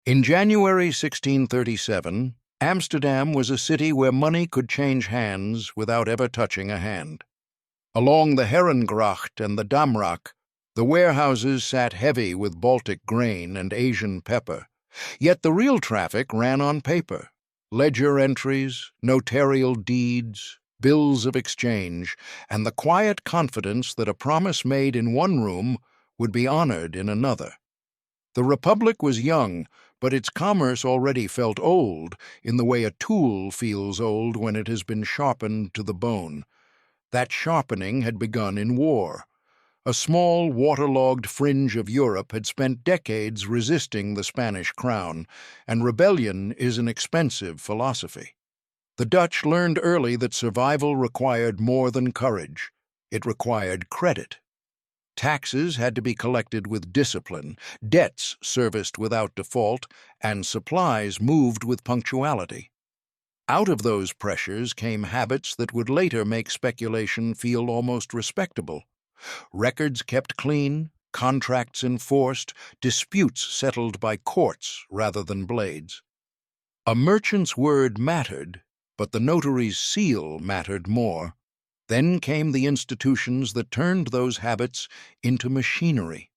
In January 1637, Amsterdam was a city where money could change hands without ever touching a hand. Along the Herengracht and the Damrak, the warehouses sat heavy with Baltic grain and Asian pepper, yet the real traffic ran on paper. Ledger entries, notarial deeds, bills of exchange, and the quiet confidence that a promise made in one room would be honored in another. The Republic was young, but its commerce already felt old in the way a tool feels old when it has been sharpened to the bone. That sharpening had begun in war. A small, waterlogged fringe of Europe had spent decades resisting the Spanish crown, and rebellion is an expensive philosophy. The Dutch learned early that survival required more than courage. It required credit. Taxes had to be collected with discipline, debts serviced without default, and supplies moved with punctuality. Out of those pressures came habits that would later make speculation feel almost respectable. Records kept clean, contracts enforced, disputes settled by courts rather than blades. A merchant's word mattered, but the notary's seal mattered more. Then came the institutions that turned those habits into machinery.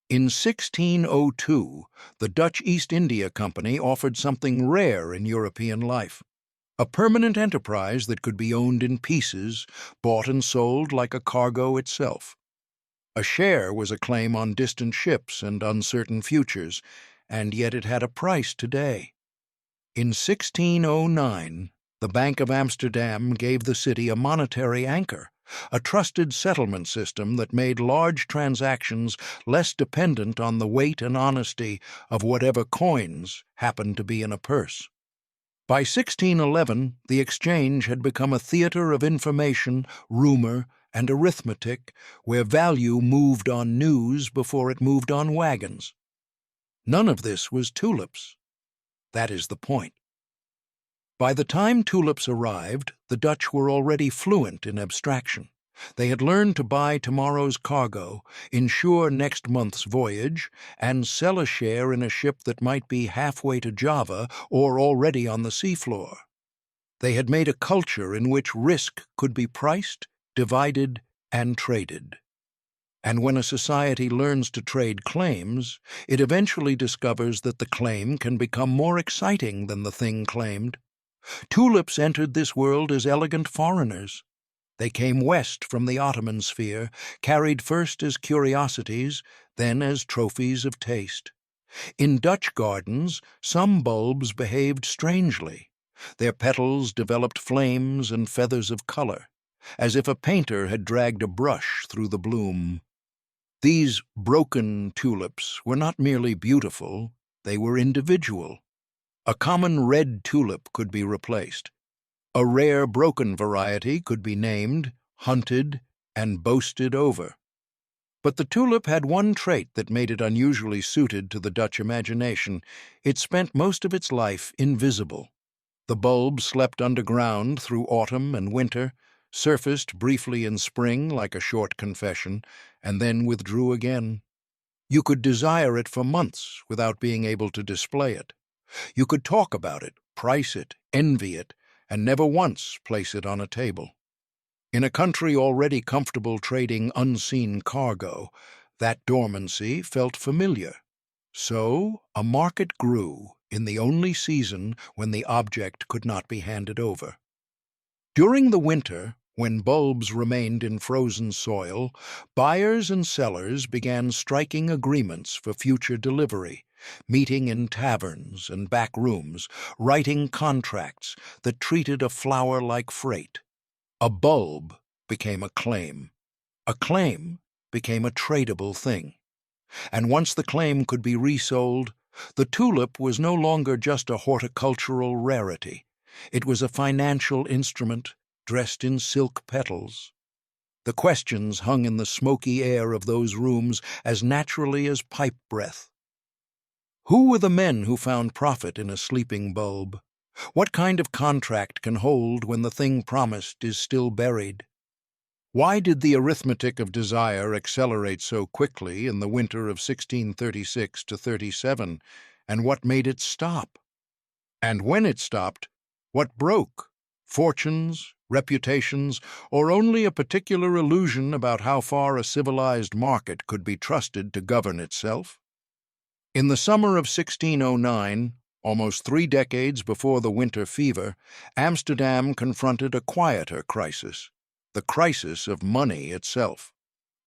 In 1602, the Dutch East India Company offered something rare in European life: a permanent enterprise that could be owned in pieces, bought and sold like a cargo itself. A share was a claim on distant ships and uncertain futures, and yet it had a price today. In 1609, the Bank of Amsterdam gave the city a monetary anchor, a trusted settlement system that made large transactions less dependent on the weight and honesty of whatever coins happened to be in a purse. By 1611, the exchange had become a theater of information, rumor, and arithmetic, where value moved on news before it moved on wagons. None of this was tulips. That is the point. By the time tulips arrived, the Dutch were already fluent in abstraction. They had learned to buy tomorrow's cargo, insure next month's voyage, and sell a share in a ship that might be halfway to Java or already on the seafloor. They had made a culture in which risk could be priced, divided, and traded. And when a society learns to trade claims, it eventually discovers that the claim can become more exciting than the thing claimed. Tulips entered this world as elegant foreigners. They came west from the Ottoman sphere, carried first as curiosities, then as trophies of taste. In Dutch gardens, some bulbs behaved strangely. Their petals developed flames and feathers of color, as if a painter had dragged a brush through the bloom. These broken tulips were not merely beautiful, they were individual. A common red tulip could be replaced. A rare broken variety could be named, hunted, and boasted over. But the tulip had one trait that made it unusually suited to the Dutch imagination. It spent most of its life invisible. The bulb slept underground through autumn and winter, surfaced briefly in spring like a short confession, and then withdrew again. You could desire it for months without being able to display it. You could talk about it, price it, envy it, and never once place it on a table. In a country already comfortable trading unseen cargo, that dormancy felt familiar. So a market grew in the only season when the object could not be handed over. During the winter, when bulbs remained in frozen soil, buyers and sellers began striking agreements for future delivery, meeting in taverns and back rooms, writing contracts that treated a flower like freight. A bulb became a claim. A claim became a tradable thing. And once the claim could be resold, the tulip was no longer just a horticultural rarity. It was a financial instrument dressed in silk petals. The questions hung in the smoky air of those rooms as naturally as pipe breath. Who were the men who found profit in a sleeping bulb? What kind of contract can hold when the thing promised is still buried? Why did the arithmetic of desire accelerate so quickly in the winter of 1636 to 37, and what made it stop? And when it stopped, what broke? Fortunes, reputations, or only a particular illusion about how far a civilized market could be trusted to govern itself? In the summer of 1609, almost 3 decades before the winter fever, Amsterdam confronted a quieter crisis, the crisis of money itself.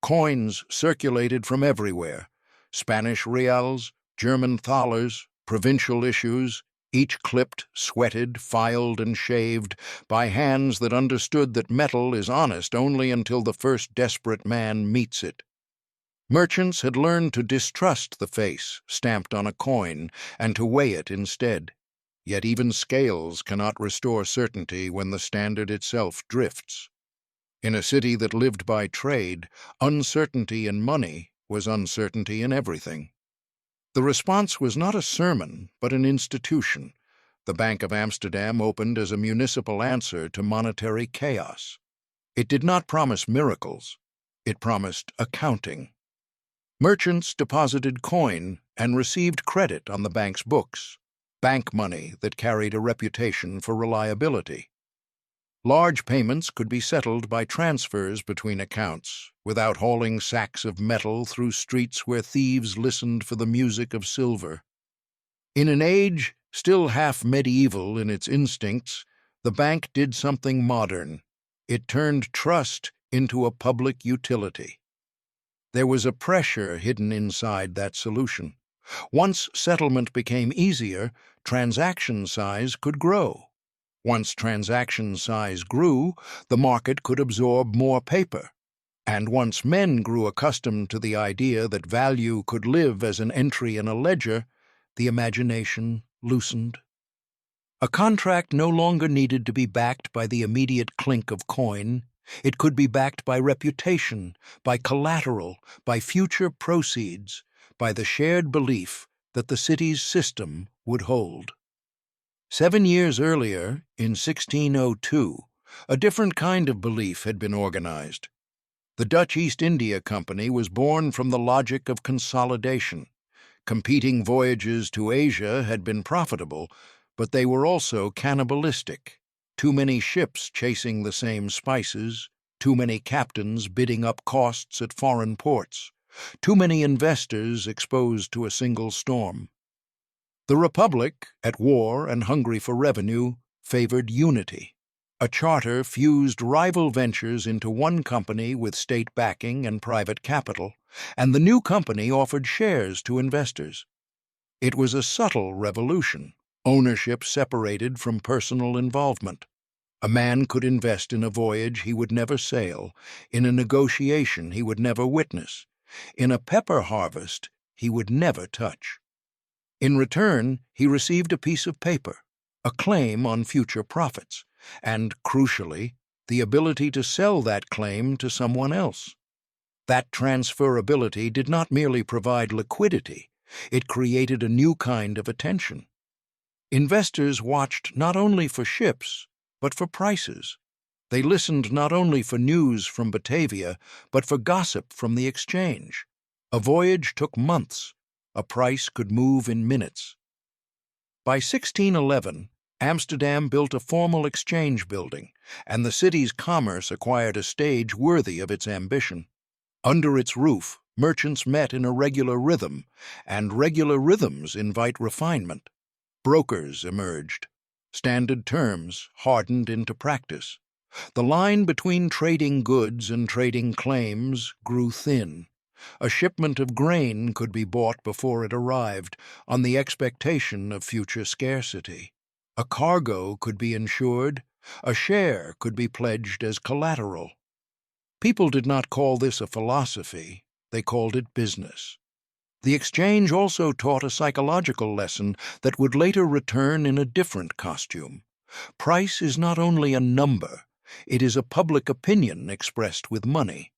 Coins circulated from everywhere: Spanish reals, German thalers, provincial issues, each clipped, sweated, filed, and shaved by hands that understood that metal is honest only until the first desperate man meets it. Merchants had learned to distrust the face stamped on a coin and to weigh it instead. Yet even scales cannot restore certainty when the standard itself drifts. In a city that lived by trade, uncertainty in money was uncertainty in everything. The response was not a sermon, but an institution. The Bank of Amsterdam opened as a municipal answer to monetary chaos. It did not promise miracles. It promised accounting. Merchants deposited coin and received credit on the bank's books, bank money that carried a reputation for reliability. Large payments could be settled by transfers between accounts, without hauling sacks of metal through streets where thieves listened for the music of silver. In an age still half medieval in its instincts, the bank did something modern. It turned trust into a public utility. There was a pressure hidden inside that solution. Once settlement became easier, transaction size could grow. Once transaction size grew, the market could absorb more paper. And once men grew accustomed to the idea that value could live as an entry in a ledger, the imagination loosened. A contract no longer needed to be backed by the immediate clink of coin. It could be backed by reputation, by collateral, by future proceeds, by the shared belief that the city's system would hold. 7 years earlier, in 1602, a different kind of belief had been organized. The Dutch East India Company was born from the logic of consolidation. Competing voyages to Asia had been profitable, but they were also cannibalistic. Too many ships chasing the same spices, too many captains bidding up costs at foreign ports, too many investors exposed to a single storm. The Republic, at war and hungry for revenue, favored unity. A charter fused rival ventures into one company with state backing and private capital, and the new company offered shares to investors. It was a subtle revolution, ownership separated from personal involvement. A man could invest in a voyage he would never sail, in a negotiation he would never witness, in a pepper harvest he would never touch. In return, he received a piece of paper, a claim on future profits, and, crucially, the ability to sell that claim to someone else. That transferability did not merely provide liquidity, it created a new kind of attention. Investors watched not only for ships, but for prices. They listened not only for news from Batavia, but for gossip from the exchange. A voyage took months. A price could move in minutes. By 1611, Amsterdam built a formal exchange building, and the city's commerce acquired a stage worthy of its ambition. Under its roof, merchants met in a regular rhythm, and regular rhythms invite refinement. Brokers emerged. Standard terms hardened into practice. The line between trading goods and trading claims grew thin. A shipment of grain could be bought before it arrived, on the expectation of future scarcity. A cargo could be insured. A share could be pledged as collateral. People did not call this a philosophy. They called it business. The exchange also taught a psychological lesson that would later return in a different costume. Price is not only a number, it is a public opinion expressed with money.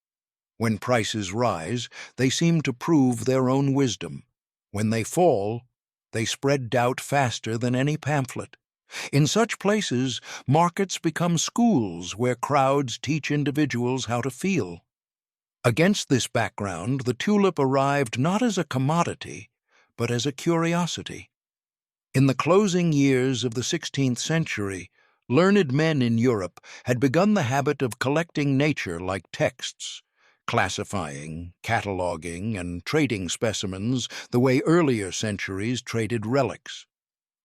When prices rise, they seem to prove their own wisdom. When they fall, they spread doubt faster than any pamphlet. In such places, markets become schools where crowds teach individuals how to feel. Against this background, the tulip arrived not as a commodity, but as a curiosity. In the closing years of the 16th century, learned men in Europe had begun the habit of collecting nature-like texts, classifying, cataloging, and trading specimens the way earlier centuries traded relics.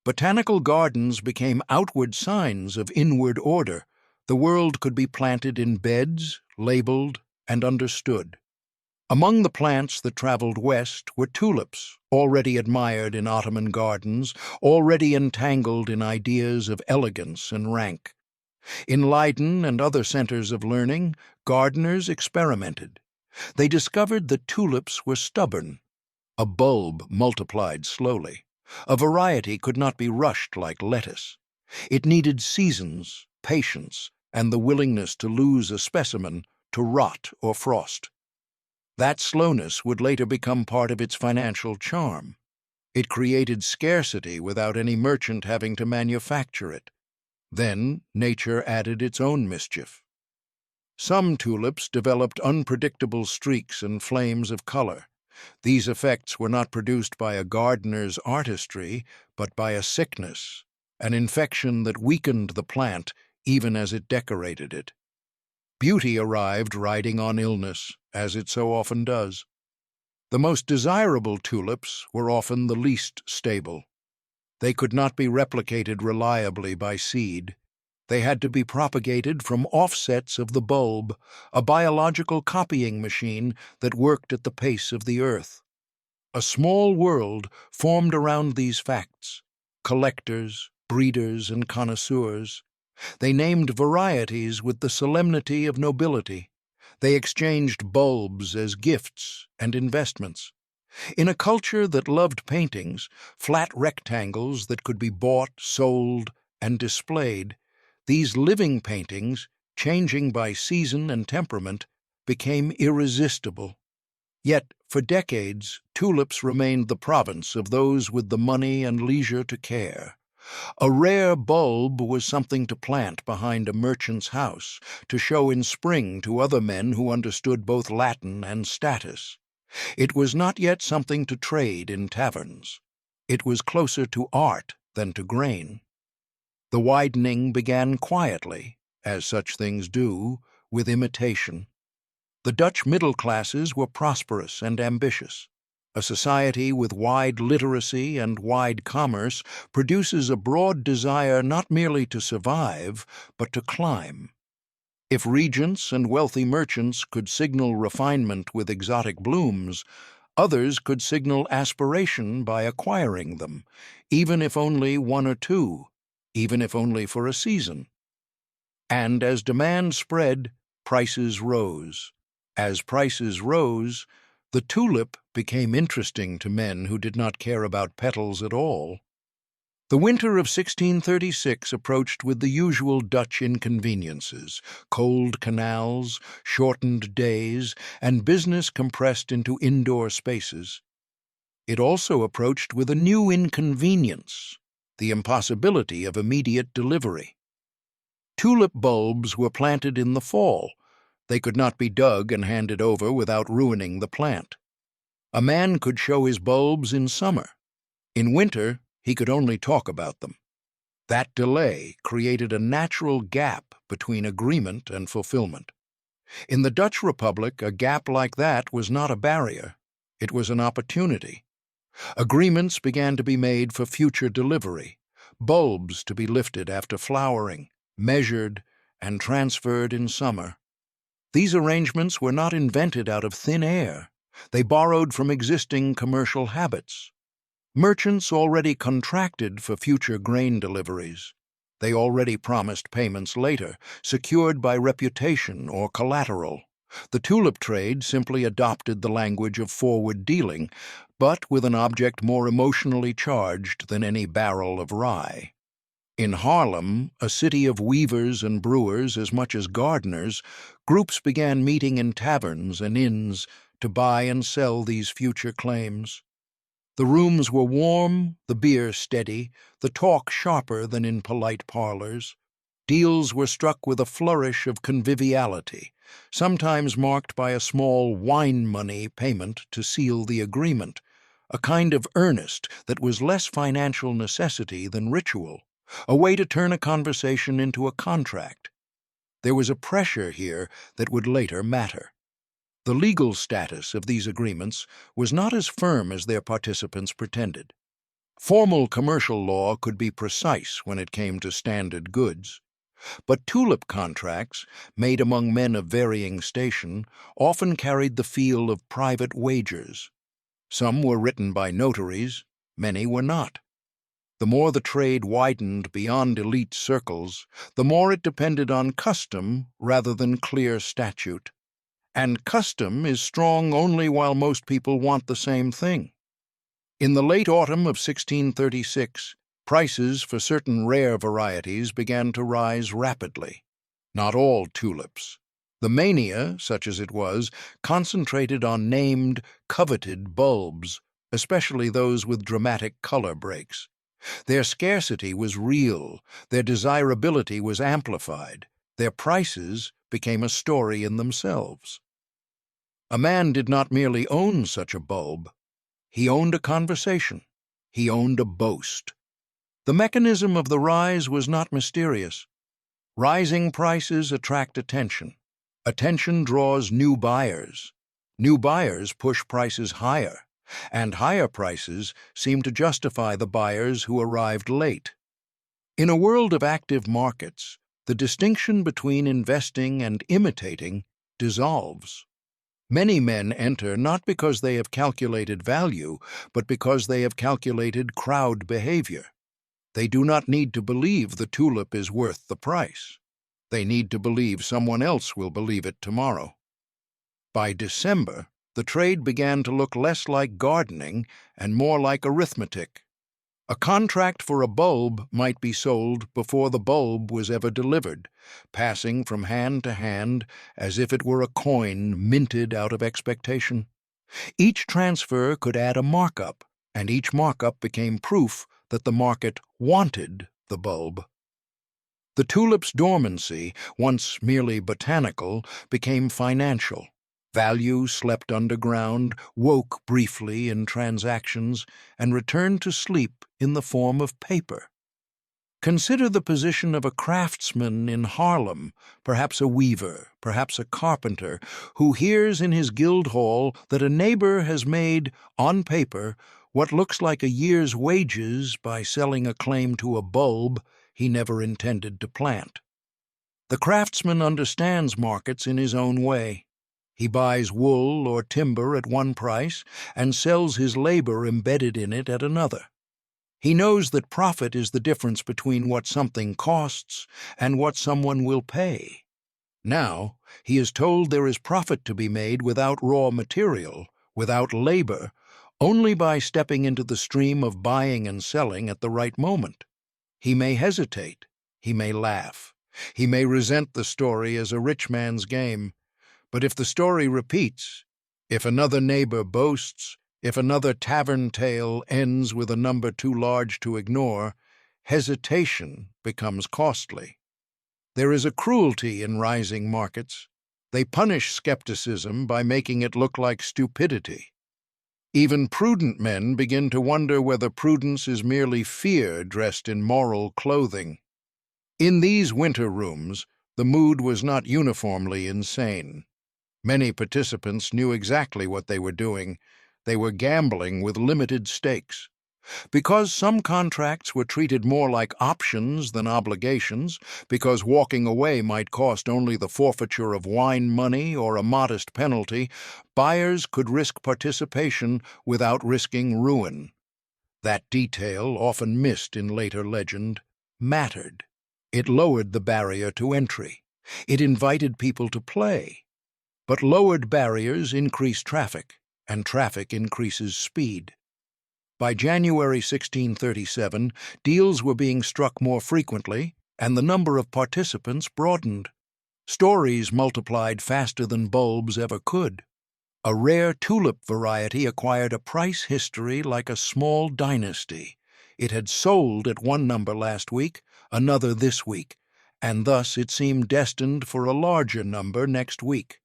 Botanical gardens became outward signs of inward order. The world could be planted in beds, labeled, and understood. Among the plants that traveled west were tulips, already admired in Ottoman gardens, already entangled in ideas of elegance and rank. In Leiden and other centers of learning, gardeners experimented. They discovered that tulips were stubborn. A bulb multiplied slowly. A variety could not be rushed like lettuce. It needed seasons, patience, and the willingness to lose a specimen to rot or frost. That slowness would later become part of its financial charm. It created scarcity without any merchant having to manufacture it. Then nature added its own mischief. Some tulips developed unpredictable streaks and flames of color. These effects were not produced by a gardener's artistry, but by a sickness, an infection that weakened the plant even as it decorated it. Beauty arrived riding on illness, as it so often does. The most desirable tulips were often the least stable. They could not be replicated reliably by seed. They had to be propagated from offsets of the bulb, a biological copying machine that worked at the pace of the earth. A small world formed around these facts: collectors, breeders, and connoisseurs. They named varieties with the solemnity of nobility. They exchanged bulbs as gifts and investments. In a culture that loved paintings, flat rectangles that could be bought, sold, and displayed, these living paintings, changing by season and temperament, became irresistible. Yet, for decades, tulips remained the province of those with the money and leisure to care. A rare bulb was something to plant behind a merchant's house, to show in spring to other men who understood both Latin and status. It was not yet something to trade in taverns. It was closer to art than to grain. The widening began quietly, as such things do, with imitation. The Dutch middle classes were prosperous and ambitious. A society with wide literacy and wide commerce produces a broad desire not merely to survive, but to climb. If regents and wealthy merchants could signal refinement with exotic blooms, others could signal aspiration by acquiring them, even if only one or two, even if only for a season. And as demand spread, prices rose. As prices rose, the tulip became interesting to men who did not care about petals at all. The winter of 1636 approached with the usual Dutch inconveniences: cold canals, shortened days, and business compressed into indoor spaces. It also approached with a new inconvenience: the impossibility of immediate delivery. Tulip bulbs were planted in the fall. They could not be dug and handed over without ruining the plant. A man could show his bulbs in summer. In winter, he could only talk about them. That delay created a natural gap between agreement and fulfillment. In the Dutch Republic, a gap like that was not a barrier. It was an opportunity. Agreements began to be made for future delivery, bulbs to be lifted after flowering, measured, and transferred in summer. These arrangements were not invented out of thin air. They borrowed from existing commercial habits. Merchants already contracted for future grain deliveries. They already promised payments later, secured by reputation or collateral. The tulip trade simply adopted the language of forward dealing, but with an object more emotionally charged than any barrel of rye. In Haarlem, a city of weavers and brewers as much as gardeners, groups began meeting in taverns and inns to buy and sell these future claims. The rooms were warm, the beer steady, the talk sharper than in polite parlors. Deals were struck with a flourish of conviviality, sometimes marked by a small wine money payment to seal the agreement, a kind of earnest that was less financial necessity than ritual, a way to turn a conversation into a contract. There was a pressure here that would later matter. The legal status of these agreements was not as firm as their participants pretended. Formal commercial law could be precise when it came to standard goods, but tulip contracts, made among men of varying station, often carried the feel of private wagers. Some were written by notaries, many were not. The more the trade widened beyond elite circles, the more it depended on custom rather than clear statute. And custom is strong only while most people want the same thing. In the late autumn of 1636, prices for certain rare varieties began to rise rapidly. Not all tulips. The mania, such as it was, concentrated on named, coveted bulbs, especially those with dramatic color breaks. Their scarcity was real, their desirability was amplified, their prices became a story in themselves. A man did not merely own such a bulb. He owned a conversation. He owned a boast. The mechanism of the rise was not mysterious. Rising prices attract attention. Attention draws new buyers. New buyers push prices higher, and higher prices seem to justify the buyers who arrived late. In a world of active markets, the distinction between investing and imitating dissolves. Many men enter not because they have calculated value, but because they have calculated crowd behavior. They do not need to believe the tulip is worth the price. They need to believe someone else will believe it tomorrow. By December, the trade began to look less like gardening and more like arithmetic. A contract for a bulb might be sold before the bulb was ever delivered, passing from hand to hand as if it were a coin minted out of expectation. Each transfer could add a markup, and each markup became proof that the market wanted the bulb. The tulip's dormancy, once merely botanical, became financial. Value slept underground, woke briefly in transactions, and returned to sleep in the form of paper. Consider the position of a craftsman in Harlem, perhaps a weaver, perhaps a carpenter, who hears in his guild hall that a neighbor has made, on paper, what looks like a year's wages by selling a claim to a bulb he never intended to plant. The craftsman understands markets in his own way. He buys wool or timber at one price and sells his labor embedded in it at another. He knows that profit is the difference between what something costs and what someone will pay. Now, he is told there is profit to be made without raw material, without labor, only by stepping into the stream of buying and selling at the right moment. He may hesitate. He may laugh. He may resent the story as a rich man's game. But if the story repeats, if another neighbor boasts, if another tavern tale ends with a number too large to ignore, hesitation becomes costly. There is a cruelty in rising markets. They punish skepticism by making it look like stupidity. Even prudent men begin to wonder whether prudence is merely fear dressed in moral clothing. In these winter rooms, the mood was not uniformly insane. Many participants knew exactly what they were doing. They were gambling with limited stakes. Because some contracts were treated more like options than obligations, because walking away might cost only the forfeiture of wine money or a modest penalty, buyers could risk participation without risking ruin. That detail, often missed in later legend, mattered. It lowered the barrier to entry. It invited people to play. But lowered barriers increase traffic, and traffic increases speed. By January 1637, deals were being struck more frequently, and the number of participants broadened. Stories multiplied faster than bulbs ever could. A rare tulip variety acquired a price history like a small dynasty. It had sold at one number last week, another this week, and thus it seemed destined for a larger number next week.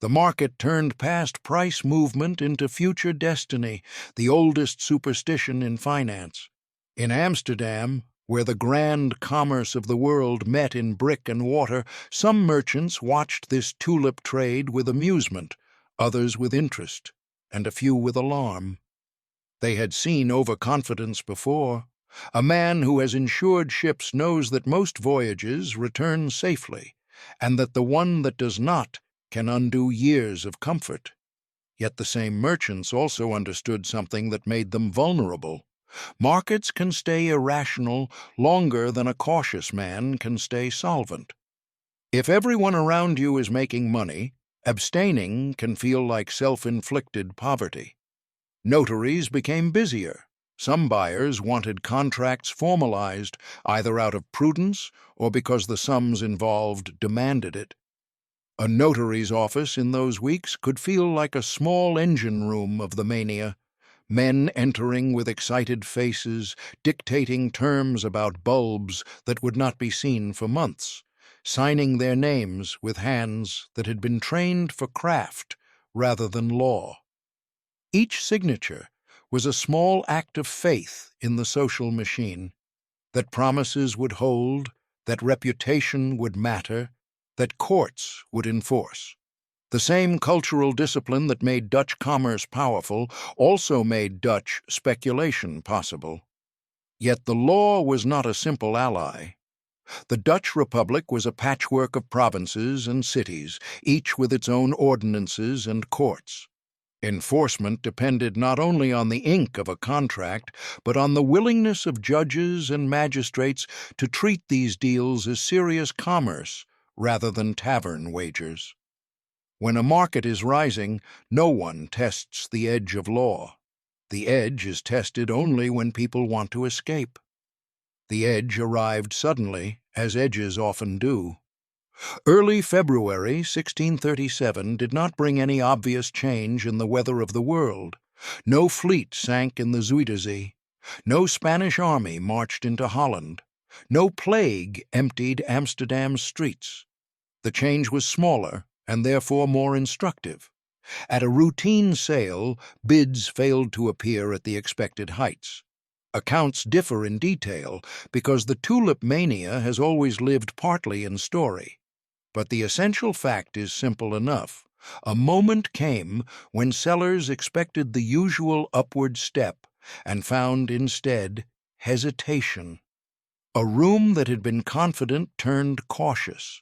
The market turned past price movement into future destiny, the oldest superstition in finance. In Amsterdam, where the grand commerce of the world met in brick and mortar, some merchants watched this tulip trade with amusement, others with interest, and a few with alarm. They had seen overconfidence before. A man who has insured ships knows that most voyages return safely, and that the one that does not can undo years of comfort. Yet the same merchants also understood something that made them vulnerable. Markets can stay irrational longer than a cautious man can stay solvent. If everyone around you is making money, abstaining can feel like self-inflicted poverty. Notaries became busier. Some buyers wanted contracts formalized, either out of prudence or because the sums involved demanded it. A notary's office in those weeks could feel like a small engine room of the mania, men entering with excited faces, dictating terms about bulbs that would not be seen for months, signing their names with hands that had been trained for craft rather than law. Each signature was a small act of faith in the social machine, that promises would hold, that reputation would matter, that courts would enforce. The same cultural discipline that made Dutch commerce powerful also made Dutch speculation possible. Yet the law was not a simple ally. The Dutch Republic was a patchwork of provinces and cities, each with its own ordinances and courts. Enforcement depended not only on the ink of a contract, but on the willingness of judges and magistrates to treat these deals as serious commerce rather than tavern wagers. When a market is rising, no one tests the edge of law. The edge is tested only when people want to escape. The edge arrived suddenly, as edges often do. Early February 1637 did not bring any obvious change in the weather of the world. No fleet sank in the Zuiderzee. No Spanish army marched into Holland. No plague emptied Amsterdam's streets. The change was smaller and therefore more instructive. At a routine sale, bids failed to appear at the expected heights. Accounts differ in detail because the Tulip Mania has always lived partly in story. But the essential fact is simple enough. A moment came when sellers expected the usual upward step and found instead hesitation. A room that had been confident turned cautious.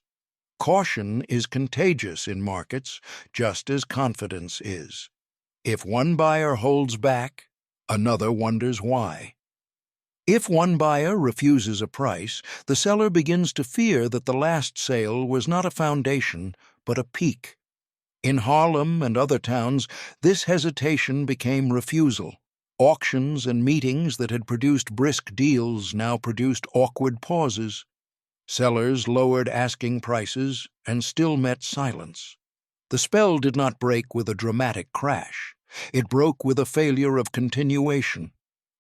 Caution is contagious in markets, just as confidence is. If one buyer holds back, another wonders why. If one buyer refuses a price, the seller begins to fear that the last sale was not a foundation, but a peak. In Haarlem and other towns, this hesitation became refusal. Auctions and meetings that had produced brisk deals now produced awkward pauses. Sellers lowered asking prices and still met silence. The spell did not break with a dramatic crash. It broke with a failure of continuation.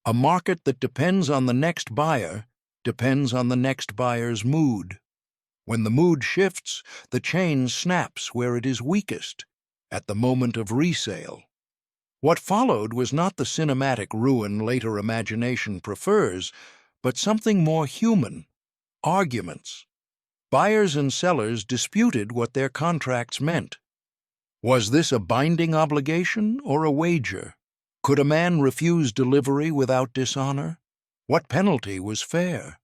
A market that depends on the next buyer depends on the next buyer's mood. When the mood shifts, the chain snaps where it is weakest, at the moment of resale. What followed was not the cinematic ruin later imagination prefers, but something more human: arguments. Buyers and sellers disputed what their contracts meant. Was this a binding obligation or a wager? Could a man refuse delivery without dishonor? What penalty was fair?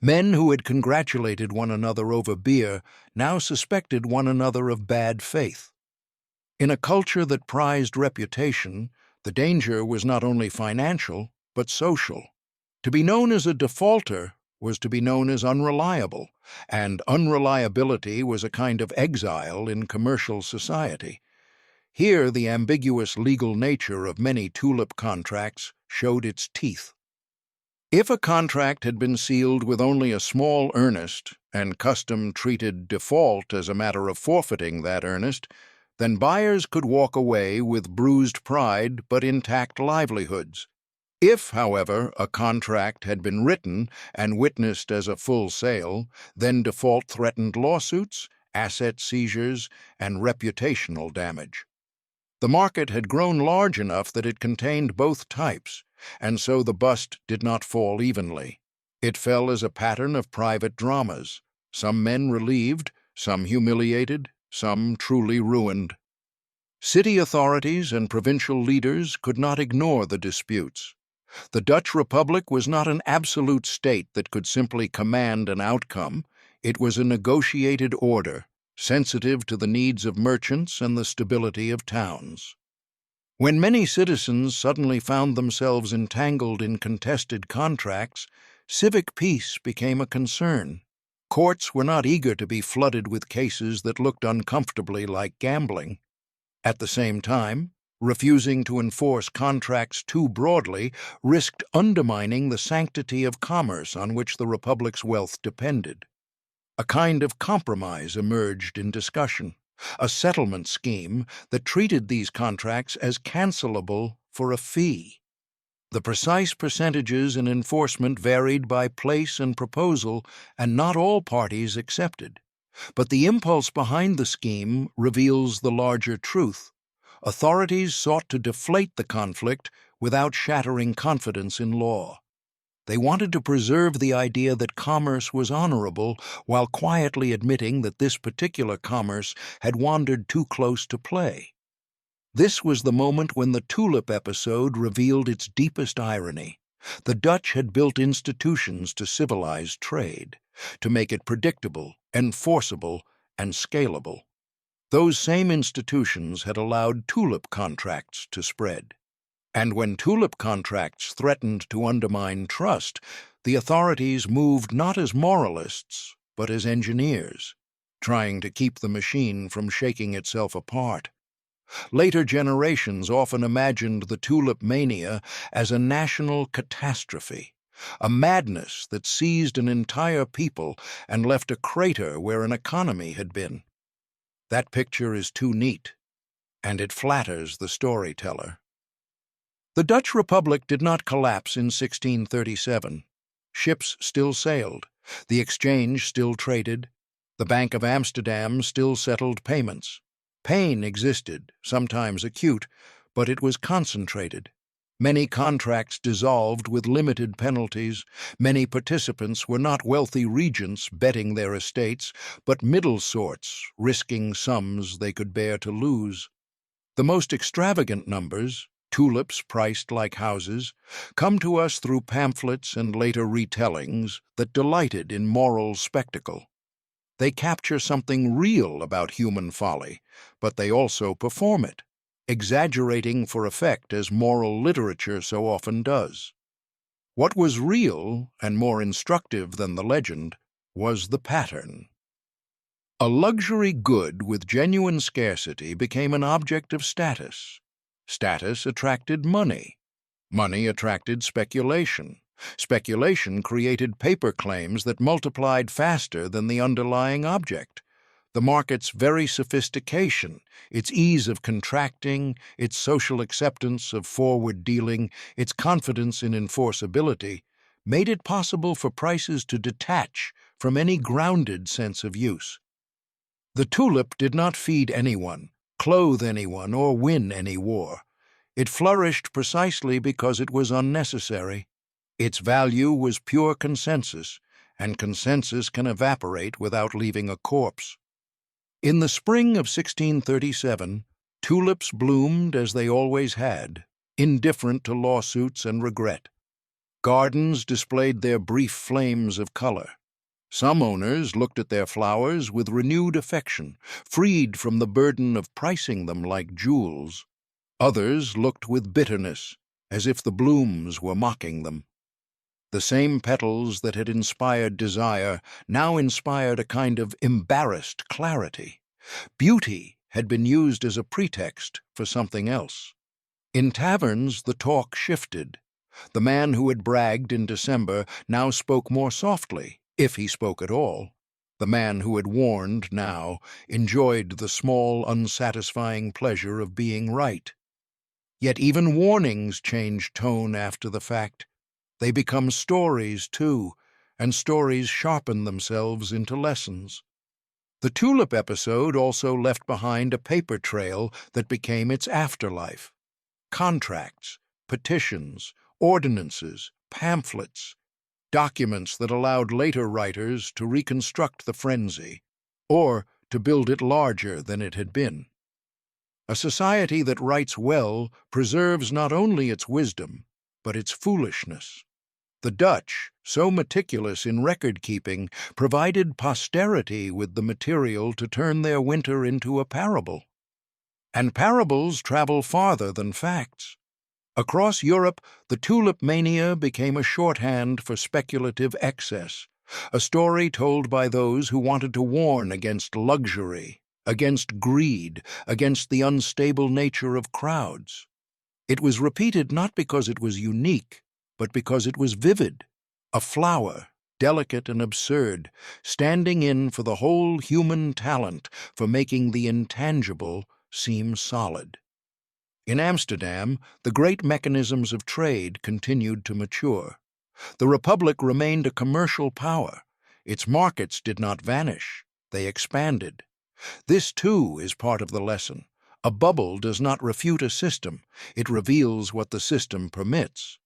Men who had congratulated one another over beer now suspected one another of bad faith. In a culture that prized reputation, the danger was not only financial, but social. To be known as a defaulter was to be known as unreliable, and unreliability was a kind of exile in commercial society. Here the ambiguous legal nature of many tulip contracts showed its teeth. If a contract had been sealed with only a small earnest, and custom treated default as a matter of forfeiting that earnest, then buyers could walk away with bruised pride but intact livelihoods. If, however, a contract had been written and witnessed as a full sale, then default threatened lawsuits asset seizures, and reputational damage. The market had grown large enough that it contained both types, and so the bust did not fall evenly. It fell as a pattern of private dramas, some men relieved, some humiliated, some truly ruined. City authorities and provincial leaders could not ignore the disputes. The Dutch Republic was not an absolute state that could simply command an outcome. It was a negotiated order, sensitive to the needs of merchants and the stability of towns. When many citizens suddenly found themselves entangled in contested contracts, civic peace became a concern. Courts were not eager to be flooded with cases that looked uncomfortably like gambling. At the same time, refusing to enforce contracts too broadly risked undermining the sanctity of commerce on which the Republic's wealth depended. A kind of compromise emerged in discussion, a settlement scheme that treated these contracts as cancelable for a fee. The precise percentages and enforcement varied by place and proposal, and not all parties accepted. But the impulse behind the scheme reveals the larger truth. Authorities sought to deflate the conflict without shattering confidence in law. They wanted to preserve the idea that commerce was honorable while quietly admitting that this particular commerce had wandered too close to play. This was the moment when the Tulip episode revealed its deepest irony. The Dutch had built institutions to civilize trade, to make it predictable, enforceable, and scalable. Those same institutions had allowed tulip contracts to spread. And when tulip contracts threatened to undermine trust, the authorities moved not as moralists, but as engineers, trying to keep the machine from shaking itself apart. Later generations often imagined the Tulip Mania as a national catastrophe, a madness that seized an entire people and left a crater where an economy had been. That picture is too neat, and it flatters the storyteller. The Dutch Republic did not collapse in 1637. Ships still sailed, the exchange still traded, the Bank of Amsterdam still settled payments. Pain existed, sometimes acute, but it was concentrated. Many contracts dissolved with limited penalties. Many participants were not wealthy regents betting their estates, but middle sorts, risking sums they could bear to lose. The most extravagant numbers, tulips priced like houses, come to us through pamphlets and later retellings that delighted in moral spectacle. They capture something real about human folly, but they also perform it, exaggerating for effect as moral literature so often does. What was real, and more instructive than the legend, was the pattern. A luxury good with genuine scarcity became an object of status. Status attracted money. Money attracted speculation. Speculation created paper claims that multiplied faster than the underlying object. The market's very sophistication, its ease of contracting, its social acceptance of forward dealing, its confidence in enforceability, made it possible for prices to detach from any grounded sense of use. The tulip did not feed anyone, clothe anyone, or win any war. It flourished precisely because it was unnecessary. Its value was pure consensus, and consensus can evaporate without leaving a corpse. In the spring of 1637, tulips bloomed as they always had, indifferent to lawsuits and regret. Gardens displayed their brief flames of color. Some owners looked at their flowers with renewed affection, freed from the burden of pricing them like jewels. Others looked with bitterness, as if the blooms were mocking them. The same petals that had inspired desire now inspired a kind of embarrassed clarity. Beauty had been used as a pretext for something else. In taverns, the talk shifted. The man who had bragged in December now spoke more softly, if he spoke at all. The man who had warned now enjoyed the small, unsatisfying pleasure of being right. Yet even warnings change tone after the fact. They become stories, too, and stories sharpen themselves into lessons. The Tulip episode also left behind a paper trail that became its afterlife. Contracts, petitions, ordinances, pamphlets, documents that allowed later writers to reconstruct the frenzy, or to build it larger than it had been. A society that writes well preserves not only its wisdom, but its foolishness. The Dutch, so meticulous in record-keeping, provided posterity with the material to turn their winter into a parable. And parables travel farther than facts. Across Europe, the Tulip Mania became a shorthand for speculative excess, a story told by those who wanted to warn against luxury, against greed, against the unstable nature of crowds. It was repeated not because it was unique, but because it was vivid, a flower, delicate and absurd, standing in for the whole human talent for making the intangible seem solid. In Amsterdam, the great mechanisms of trade continued to mature. The Republic remained a commercial power. Its markets did not vanish, they expanded. This, too, is part of the lesson. A bubble does not refute a system, it reveals what the system permits.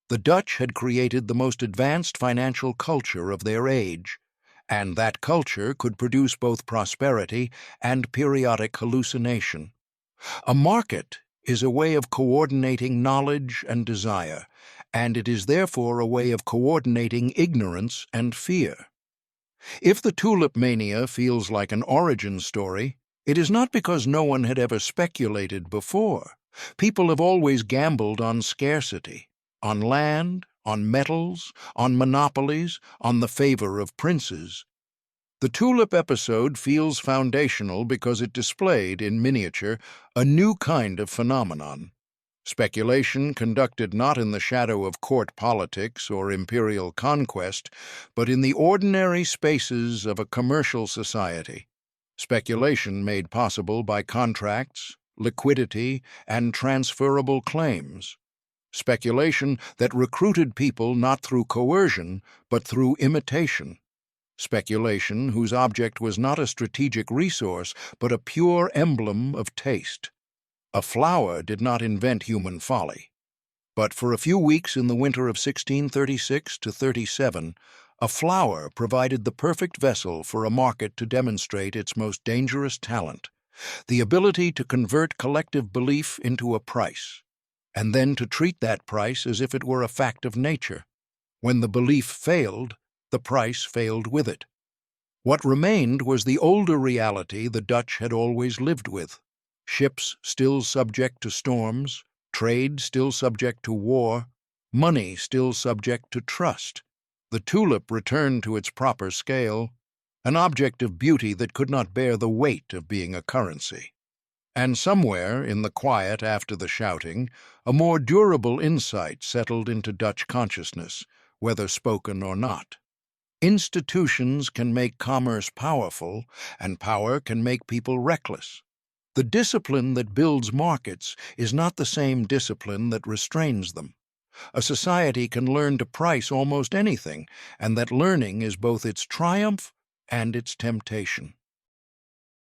The Dutch had created the most advanced financial culture of their age, and that culture could produce both prosperity and periodic hallucination. A market is a way of coordinating knowledge and desire, and it is therefore a way of coordinating ignorance and fear. If the Tulip Mania feels like an origin story, it is not because no one had ever speculated before. People have always gambled on scarcity, on land, on metals, on monopolies, on the favor of princes. The Tulip episode feels foundational because it displayed, in miniature, a new kind of phenomenon. Speculation conducted not in the shadow of court politics or imperial conquest, but in the ordinary spaces of a commercial society. Speculation made possible by contracts, liquidity, and transferable claims. Speculation that recruited people not through coercion, but through imitation. Speculation whose object was not a strategic resource, but a pure emblem of taste. A flower did not invent human folly. But for a few weeks in the winter of 1636 to 37, a flower provided the perfect vessel for a market to demonstrate its most dangerous talent, the ability to convert collective belief into a price, and then to treat that price as if it were a fact of nature. When the belief failed, the price failed with it. What remained was the older reality the Dutch had always lived with. Ships still subject to storms, trade still subject to war, money still subject to trust. The tulip returned to its proper scale, an object of beauty that could not bear the weight of being a currency. And somewhere, in the quiet after the shouting, a more durable insight settled into Dutch consciousness, whether spoken or not. Institutions can make commerce powerful, and power can make people reckless. The discipline that builds markets is not the same discipline that restrains them. A society can learn to price almost anything, and that learning is both its triumph and its temptation.